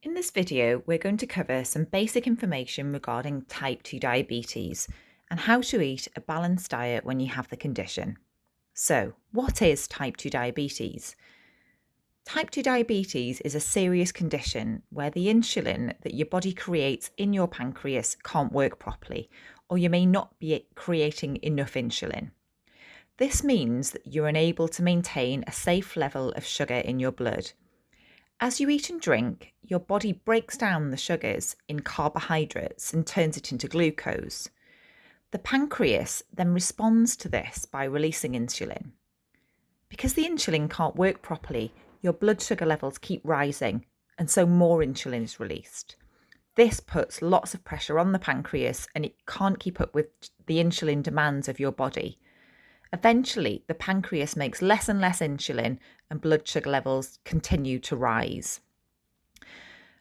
In this video, we're going to cover some basic information regarding type 2 diabetes and how to eat a balanced diet when you have the condition. So, what is type 2 diabetes? Type 2 diabetes is a serious condition where the insulin that your body creates in your pancreas can't work properly, or you may not be creating enough insulin. This means that you're unable to maintain a safe level of sugar in your blood. As you eat and drink, your body breaks down the sugars in carbohydrates and turns it into glucose. The pancreas then responds to this by releasing insulin. Because the insulin can't work properly, your blood sugar levels keep rising, and so more insulin is released. This puts lots of pressure on the pancreas and it can't keep up with the insulin demands of your body. Eventually, the pancreas makes less and less insulin and blood sugar levels continue to rise.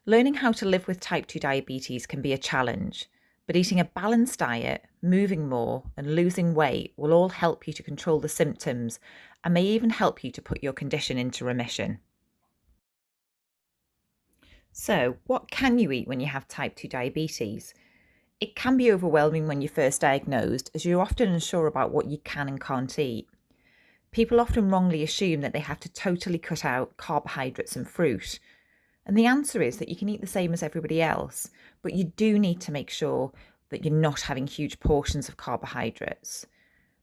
Learning how to live with type 2 diabetes can be a challenge, but eating a balanced diet, moving more, and losing weight will all help you to control the symptoms and may even help you to put your condition into remission. So, what can you eat when you have type 2 diabetes? It can be overwhelming when you're first diagnosed, as you're often unsure about what you can and can't eat. People often wrongly assume that they have to totally cut out carbohydrates and fruit. And the answer is that you can eat the same as everybody else, but you do need to make sure that you're not having huge portions of carbohydrates.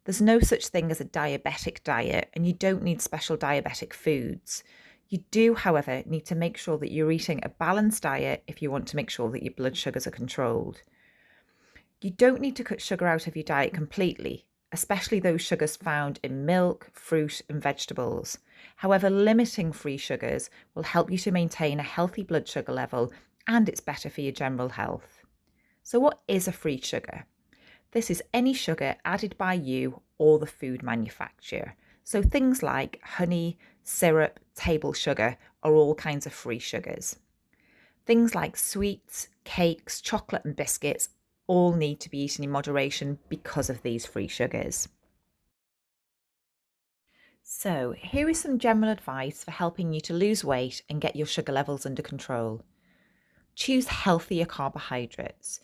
There's no such thing as a diabetic diet, and you don't need special diabetic foods. You do, however, need to make sure that you're eating a balanced diet if you want to make sure that your blood sugars are controlled. You don't need to cut sugar out of your diet completely, especially those sugars found in milk, fruit, and vegetables. However, limiting free sugars will help you to maintain a healthy blood sugar level, and it's better for your general health. So, what is a free sugar? This is any sugar added by you or the food manufacturer. So, things like honey, syrup, table sugar are all kinds of free sugars. Things like sweets, cakes, chocolate, and biscuits all need to be eaten in moderation because of these free sugars. So, here is some general advice for helping you to lose weight and get your sugar levels under control. Choose healthier carbohydrates.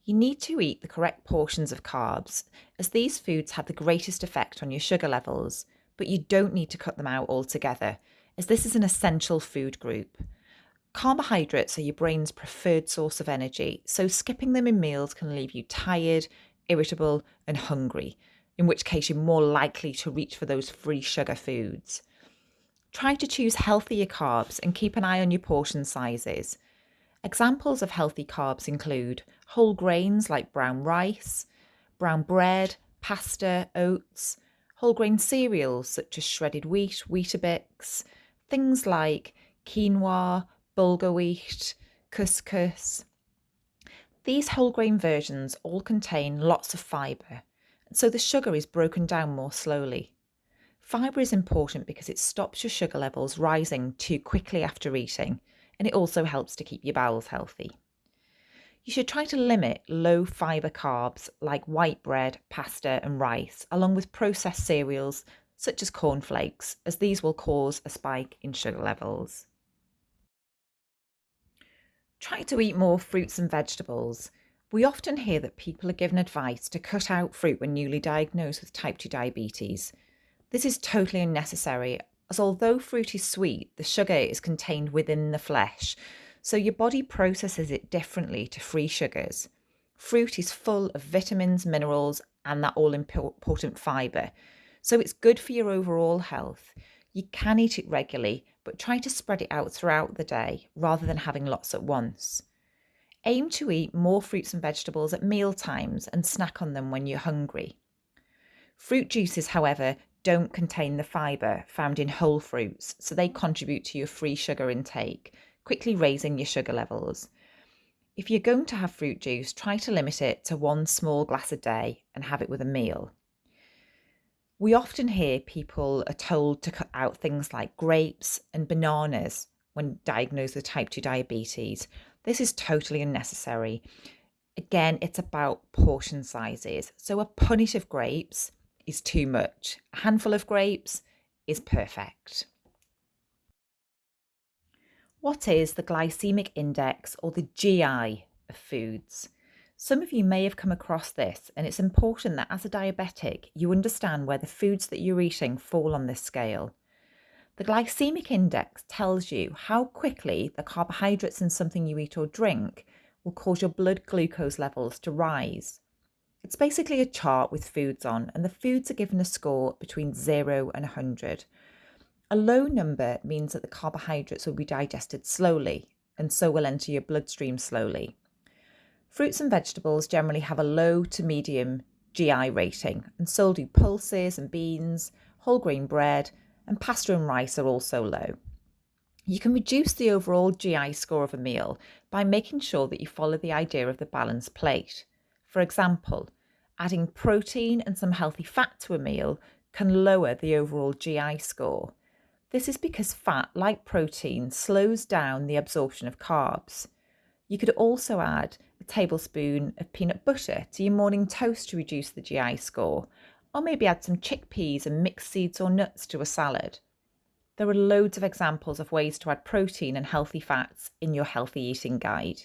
You need to eat the correct portions of carbs, as these foods have the greatest effect on your sugar levels, but you don't need to cut them out altogether, as this is an essential food group. Carbohydrates are your brain's preferred source of energy, so skipping them in meals can leave you tired, irritable, and hungry, in which case you're more likely to reach for those free sugar foods. Try to choose healthier carbs and keep an eye on your portion sizes. Examples of healthy carbs include whole grains like brown rice, brown bread, pasta, oats, whole grain cereals such as shredded wheat, Weetabix, things like quinoa, bulgur wheat, couscous. These whole grain versions all contain lots of fibre, so the sugar is broken down more slowly. Fibre is important because it stops your sugar levels rising too quickly after eating, and it also helps to keep your bowels healthy. You should try to limit low fibre carbs like white bread, pasta, and rice, along with processed cereals such as cornflakes, as these will cause a spike in sugar levels. Try to eat more fruits and vegetables. We often hear that people are given advice to cut out fruit when newly diagnosed with type 2 diabetes. This is totally unnecessary, as although fruit is sweet, the sugar is contained within the flesh, so your body processes it differently to free sugars. Fruit is full of vitamins, minerals, and that all-important fibre, so it's good for your overall health. You can eat it regularly, but try to spread it out throughout the day rather than having lots at once. Aim to eat more fruits and vegetables at meal times and snack on them when you're hungry. Fruit juices, however, don't contain the fibre found in whole fruits, so they contribute to your free sugar intake, quickly raising your sugar levels. If you're going to have fruit juice, try to limit it to one small glass a day and have it with a meal. We often hear people are told to cut out things like grapes and bananas when diagnosed with type 2 diabetes. This is totally unnecessary. Again, it's about portion sizes. So a punnet of grapes is too much. A handful of grapes is perfect. What is the glycemic index, or the GI, of foods? Some of you may have come across this, and it's important that as a diabetic, you understand where the foods that you're eating fall on this scale. The glycemic index tells you how quickly the carbohydrates in something you eat or drink will cause your blood glucose levels to rise. It's basically a chart with foods on, and the foods are given a score between 0 and 100. A low number means that the carbohydrates will be digested slowly and so will enter your bloodstream slowly. Fruits and vegetables generally have a low to medium GI rating, and so do pulses and beans, whole grain bread, and pasta and rice are also low. You can reduce the overall GI score of a meal by making sure that you follow the idea of the balanced plate. For example, adding protein and some healthy fat to a meal can lower the overall GI score. This is because fat, like protein, slows down the absorption of carbs. You could also add a tablespoon of peanut butter to your morning toast to reduce the GI score, or maybe add some chickpeas and mixed seeds or nuts to a salad. There are loads of examples of ways to add protein and healthy fats in your healthy eating guide.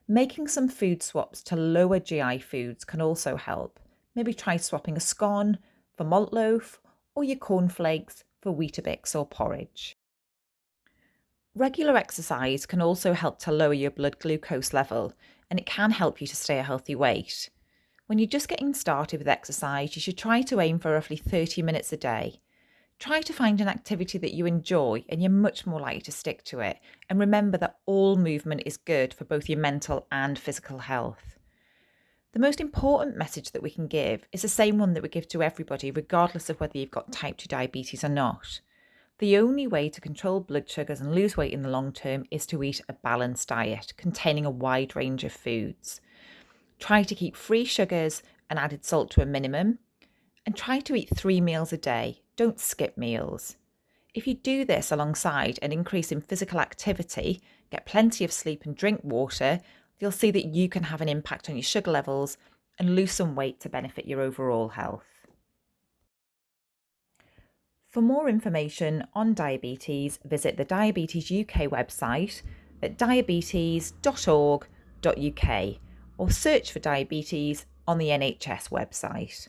Making some food swaps to lower GI foods can also help. Maybe try swapping a scone for malt loaf, or your cornflakes for Weetabix or porridge. Regular exercise can also help to lower your blood glucose level, and it can help you to stay a healthy weight. When you're just getting started with exercise, you should try to aim for roughly 30 minutes a day. Try to find an activity that you enjoy, and you're much more likely to stick to it. And remember that all movement is good for both your mental and physical health. The most important message that we can give is the same one that we give to everybody, regardless of whether you've got type 2 diabetes or not. The only way to control blood sugars and lose weight in the long term is to eat a balanced diet containing a wide range of foods. Try to keep free sugars and added salt to a minimum, and try to eat 3 meals a day. Don't skip meals. If you do this alongside an increase in physical activity, get plenty of sleep and drink water, you'll see that you can have an impact on your sugar levels and lose some weight to benefit your overall health. For more information on diabetes, visit the Diabetes UK website at diabetes.org.uk or search for diabetes on the NHS website.